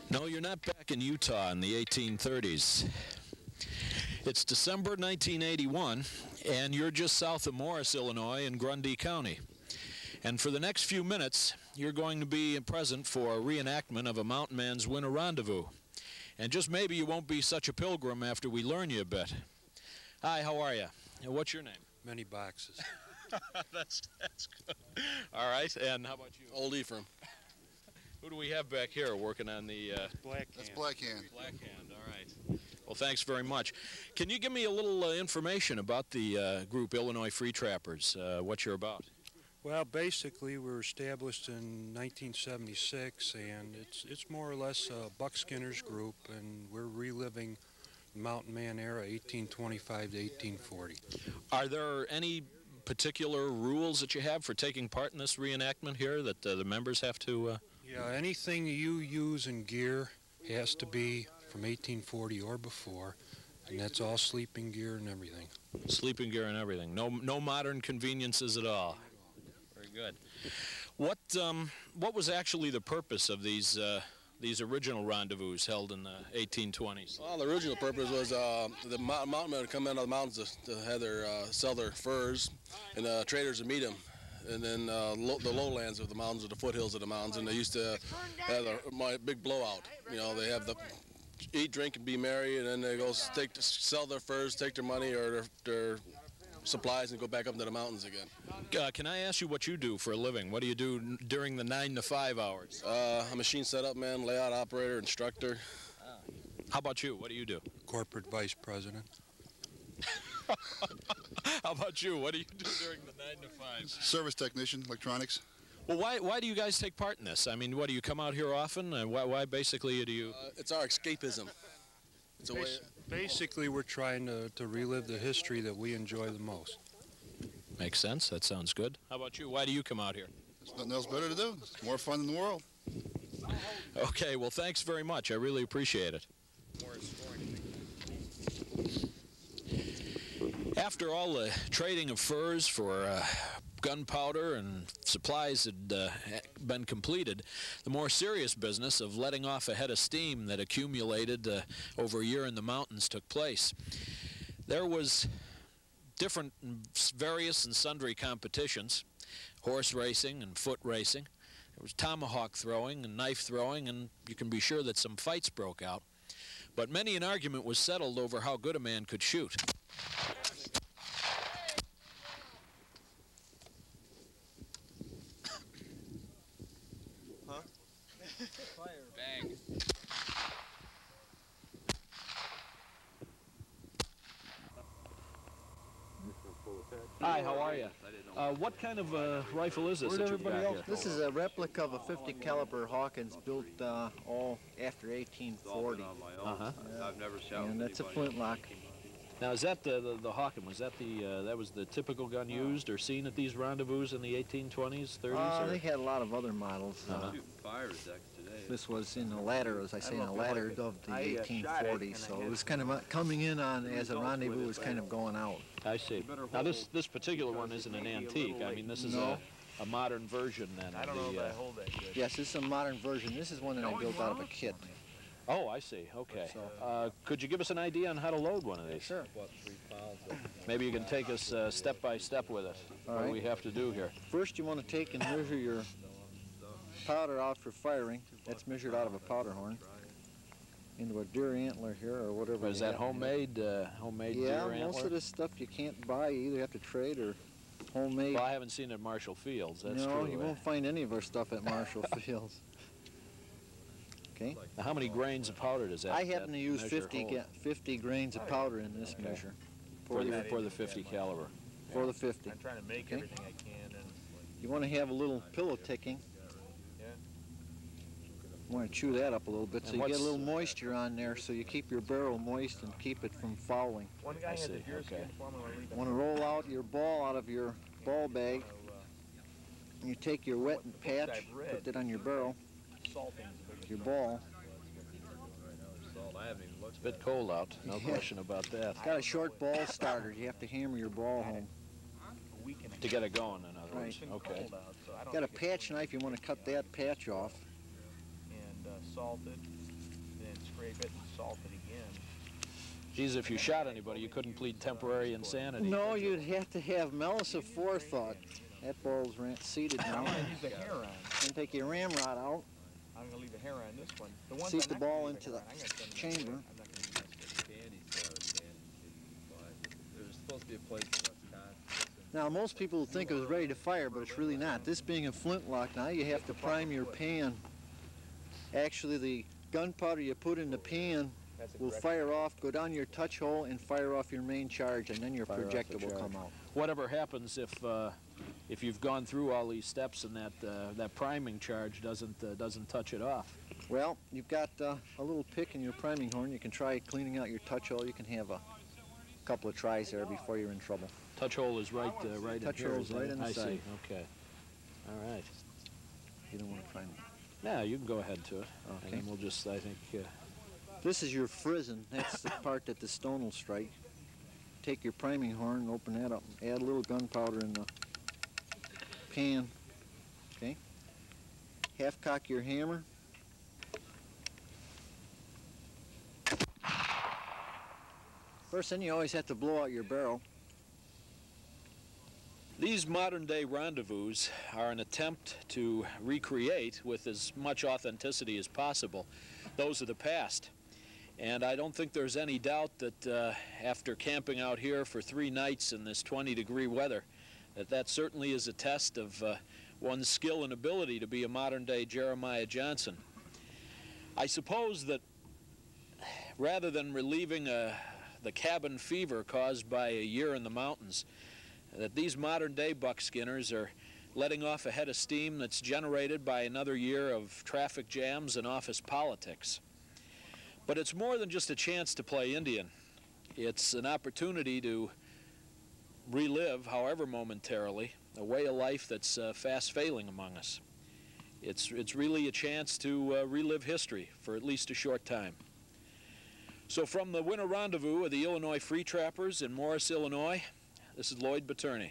No, you're not back in Utah in the 1830s. It's December 1981, and you're just south of Morris, Illinois, in Grundy County. And for the next few minutes, you're going to be present for a reenactment of a mountain man's winter rendezvous. And just maybe you won't be such a pilgrim after we learn you a bit. Hi, how are you? What's your name? Many boxes. That's good. All right, and how about you? Old Ephraim. Who do we have back here working on the... Black That's Black Hand. Black Hand, all right. Well, thanks very much. Can you give me a little information about the group Illinois Free Trappers, what you're about? Well, basically, we were established in 1976, and it's more or less a buckskinner's group, and we're reliving the Mountain Man era, 1825 to 1840. Are there any particular rules that you have for taking part in this reenactment here that the members have to... Yeah, anything you use in gear has to be from 1840 or before, and that's all sleeping gear and everything. Sleeping gear and everything. No modern conveniences at all. Very good. What was actually the purpose of these original rendezvous held in the 1820s? Well, the original purpose was the mountain men would come out of the mountains to have sell their furs, and traders would meet them. And then the lowlands of the mountains, or the foothills of the mountains, and they used to have a big blowout. You know, they have the eat, drink, and be merry, and then they go sell their furs, take their money or their supplies, and go back up into the mountains again. Can I ask you what you do for a living? What do you do during the 9 to 5 hours? I'm a machine setup man, layout operator, instructor. How about you? What do you do? Corporate vice president. How about you? What do you do during the 9 to 5? Service technician, electronics. Well, why do you guys take part in this? I mean, what, do you come out here often? Why basically do you... It's our escapism. It's a way... Basically, we're trying to relive the history that we enjoy the most. Makes sense. That sounds good. How about you? Why do you come out here? There's nothing else better to do. It's more fun in the world. Okay, well, thanks very much. I really appreciate it. After all the trading of furs for gunpowder and supplies had been completed, the more serious business of letting off a head of steam that accumulated over a year in the mountains took place. There was different various and sundry competitions, horse racing and foot racing. There was tomahawk throwing and knife throwing, and you can be sure that some fights broke out. But many an argument was settled over how good a man could shoot. Huh? Fire. Bang. Hi, how are you? What kind of rifle is this that you've got here? This is a replica of a 50 caliber Hawkins built all after 1840. I've never shot. And that's a flintlock. Now, is that the Hawken? Was that that was the typical gun used or seen at these rendezvous in the 1820s, 30s? They had a lot of other models. Shooting fire today. This was in the latter, as I say, in the latter of the 1840s. So it was kind of coming in on as a rendezvous was kind of going out. I see. Now, this particular one isn't an antique. I mean, this is a modern version then. I don't know if I hold that good. Yes, this is a modern version. This is one that I built out of a kit. Oh, I see. Okay. Could you give us an idea on how to load one of these? Sure. Maybe you can take us step by step with it. What do we have to do here? First, you want to take and measure your powder out for firing. That's measured out of a powder horn into a deer antler here or whatever. Is that homemade deer antler? Yeah, most of this stuff you can't buy. You either have to trade or homemade. Well, I haven't seen it at Marshall Fields. That's true. No, you won't find any of our stuff at Marshall Fields. Okay. Now, how many grains of powder does that? I happen to use 50 grains of powder in this measure. For the 50 caliber. For the 50. I'm trying to make everything I can. And you want to have a little pillow ticking. Yeah. You want to chew that up a little bit so you get a little moisture on there so you keep your barrel moist and keep it from fouling. One guy has a deer skin for me. You want to roll out your ball out of your ball bag. And you take your wet patch, put that on your barrel. Your ball. It's a bit cold out, no question about that. It's got a short ball starter. You have to hammer your ball home. To get it going, in other words. Right. Okay. Got a patch knife. You want to cut that patch off. And salt it. then scrape it and salt it again. Geez, if you shot anybody, you couldn't plead temporary insanity. No, you'd have to have malice of forethought. That ball's seated now. I'm going to use the hair on. Then take your ramrod out. I'm going to leave the hair on this one. The ones Seat I'm the not gonna ball leave into hair the on, I'm gonna send them chamber. away. I'm not going to use this. There's supposed to be a place in Wisconsin. Now, most people would think it was ready to fire, but it's really not. This being a flintlock, now you have to prime your pan. Actually, the gunpowder you put in the pan will fire off, go down your touch hole, and fire off your main charge, and then your projectile will come out. Whatever happens if you've gone through all these steps and that priming charge doesn't touch it off? Well, you've got a little pick in your priming horn. You can try cleaning out your touch hole. You can have a couple of tries there before you're in trouble. Touch hole is right in here. Touch hole's right in the I side. see. Okay. All right. You don't want to prime it. Yeah, you can go ahead to it. Okay. And then we'll just, I think. This is your frizzen. That's the part that the stone will strike. Take your priming horn and open that up. Add a little gunpowder in the pan. Okay. Half cock your hammer. First thing, you always have to blow out your barrel. These modern-day rendezvous are an attempt to recreate, with as much authenticity as possible, those of the past. And I don't think there's any doubt that after camping out here for 3 nights in this 20-degree weather, that certainly is a test of one's skill and ability to be a modern-day Jeremiah Johnson. I suppose that rather than relieving the cabin fever caused by a year in the mountains, that these modern-day buckskinners are letting off a head of steam that's generated by another year of traffic jams and office politics. But it's more than just a chance to play Indian. It's an opportunity to relive, however momentarily, a way of life that's fast failing among us. It's really a chance to relive history for at least a short time. So from the winter rendezvous of the Illinois Free Trappers in Morris, Illinois, this is Lloyd Boterney.